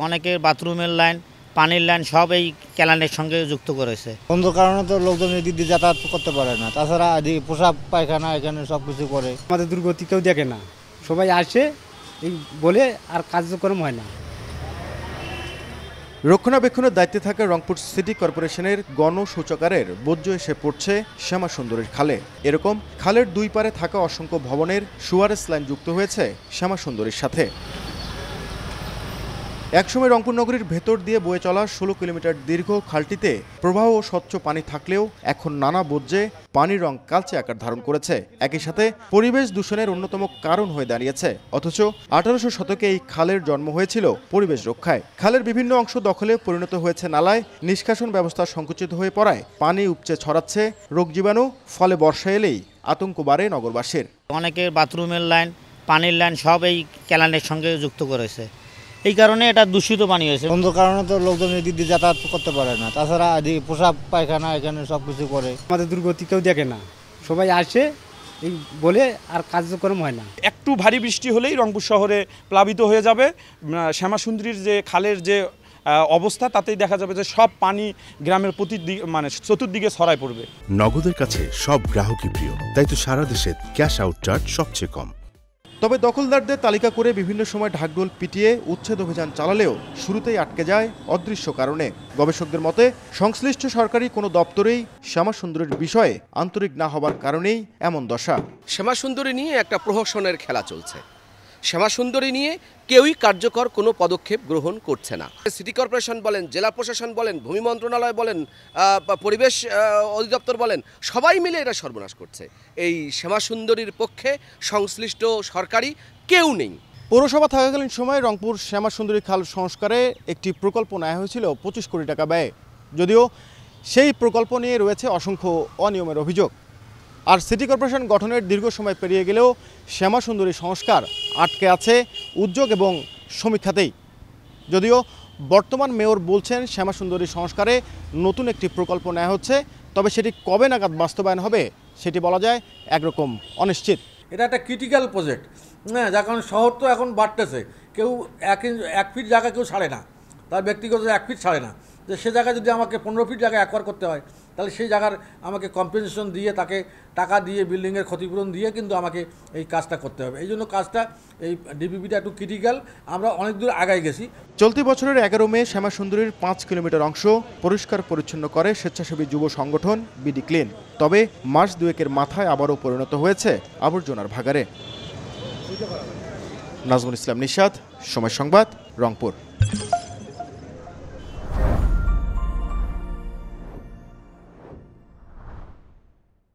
অনেকের বাথরুমের লাইন, পানির লাইন সব এই ক্যানেলের সঙ্গে যুক্ত করেছে। বন্ধ কারণে তো লোকজন এদিক দিয়ে যাতায়াত করতে পারে না। তাছাড়া পোশাক পায়খানা এখানে সব কিছু করে। আমাদের দুর্গতি কেউ দেখে না, সবাই আসে এই বলে আর কার্যক্রম হয় না। রক্ষণাবেক্ষণের দায়িত্বে থাকা রংপুর সিটি কর্পোরেশনের গণশৌচাগারের বর্জ্য এসে পড়ছে শ্যামাসুন্দরীর খালে। এরকম খালের দুই পারে থাকা অসংখ্য ভবনের সুয়ারেস লাইন যুক্ত হয়েছে শ্যামাসুন্দরীর সাথে। একসময় রংপুর নগরীর ভেতর দিয়ে বয়ে চলা 16 কিলোমিটার দীর্ঘ খালটিতে প্রবাহ ও স্বচ্ছ পানি থাকলেও এখন নানা বর্জ্যে পানির রং কালচে আকার ধারণ করেছে। একই সাথে পরিবেশ দূষণের অন্যতম কারণ হয়ে দাঁড়িয়েছে। অথচ 1800 শতকে এই খালের জন্ম হয়েছিল পরিবেশ রক্ষায়। খালের বিভিন্ন অংশ দখলে পরিণত হয়েছে নালায়, নিষ্কাশন ব্যবস্থা সংকুচিত হয়ে পড়ায় পানি উপচে ছড়াচ্ছে রোগ জীবাণু। ফলে বর্ষা এলেই আতঙ্ক বাড়ে নগরবাসীর। অনেকের বাথরুমের লাইন, পানির লাইন সব এই ক্যানেলের সঙ্গে যুক্ত করেছে। এই কারণে এটা দূষিত পানি হয়েছে। বন্ধ কারণে তো লোকজন এদিক দিয়ে যাতায়াত করতে পারে না। তাছাড়া পোশাক পায়খানা এখানে সব কিছু করে। আমাদের দুর্গতি কেউ দেখে না, সবাই আসে এই বলে আর কার্যক্রম হয় না। একটু ভারী বৃষ্টি হলেই রংপুর শহরে প্লাবিত হয়ে যাবে। শ্যামাসুন্দরীর যে খালের যে অবস্থা, তাতেই দেখা যাবে যে সব পানি গ্রামের চতুর্দিকে ছড়ায় পড়বে। নগদের কাছে সব গ্রাহকই প্রিয়, তাই তো সারা দেশে ক্যাশ আউট চার্জ সবচেয়ে কম। তবে দখলদারদের তালিকা করে বিভিন্ন সময় ঢাকঢোল পিটিয়ে উচ্ছেদ অভিযান চালালেও শুরুতেই আটকে যায় অদৃশ্য কারণে। গবেষকদের মতে সংশ্লিষ্ট সরকারি কোনো দপ্তরেই শ্যামাসুন্দরীর বিষয়ে আন্তরিক না হবার কারণেই এমন দশা। শ্যামাসুন্দরী নিয়ে একটা প্রহসনের খেলা চলছে। শ্যামাসুন্দরী নিয়ে কেউই কার্যকর কোনো পদক্ষেপ গ্রহণ করছে না। সিটি কর্পোরেশন বলেন, জেলা প্রশাসন বলেন, ভূমি মন্ত্রণালয় বলেন, পরিবেশ অধিদপ্তর বলেন, সবাই মিলে এটা সর্বনাশ করছে। এই শ্যামাসুন্দরীর পক্ষে সংশ্লিষ্ট সরকারি কেউ নেই। পৌরসভা থাকাকালীন সময়ে রংপুর শ্যামাসুন্দরী খাল সংস্কারে একটি প্রকল্প নেওয়া হয়েছিল 25 কোটি টাকা ব্যয়ে। যদিও সেই প্রকল্প নিয়ে রয়েছে অসংখ্য অনিয়মের অভিযোগ। আর সিটি কর্পোরেশন গঠনের দীর্ঘ সময় পেরিয়ে গেলেও শ্যামাসুন্দরী সংস্কার আটকে আছে উদ্যোগ এবং সমীক্ষাতেই। যদিও বর্তমান মেয়র বলছেন শ্যামাসুন্দরী সংস্কারে নতুন একটি প্রকল্প নেওয়া হচ্ছে, তবে সেটি কবে নাগাদ বাস্তবায়ন হবে সেটি বলা যায় একরকম অনিশ্চিত। এটা একটা ক্রিটিক্যাল প্রজেক্ট, হ্যাঁ, যার কারণে শহর তো এখন বাড়তেছে। কেউ 1 ফিট জায়গা কেউ ছাড়ে না, তার ব্যক্তিগত 1 ফিট ছাড়ে না। যে সে জায়গায় যদি আমাকে 15 ফিট জায়গা অ্যাকোয়ার করতে হয়, তাহলে সেই জায়গার আমাকে কম্পেনসেশন দিয়ে, তাকে টাকা দিয়ে, বিল্ডিংয়ের ক্ষতিপূরণ দিয়ে কিন্তু আমাকে এই কাজটা করতে হবে। এই জন্য কাজটা, এই ডিপিপিটা একটু ক্রিটিক্যাল। আমরা অনেক দূর আগায় গেছি। চলতি বছরের 11 মে শ্যামাসুন্দরীর 5 কিলোমিটার অংশ পরিষ্কার পরিচ্ছন্ন করে স্বেচ্ছাসেবী যুব সংগঠন বিডি ক্লিন। তবে মাস দুয়েকের মাথায় আবারও পরিণত হয়েছে আবর্জনার ভাগাড়ে। নাজমুল ইসলাম নিশাত, সময় সংবাদ, রংপুর।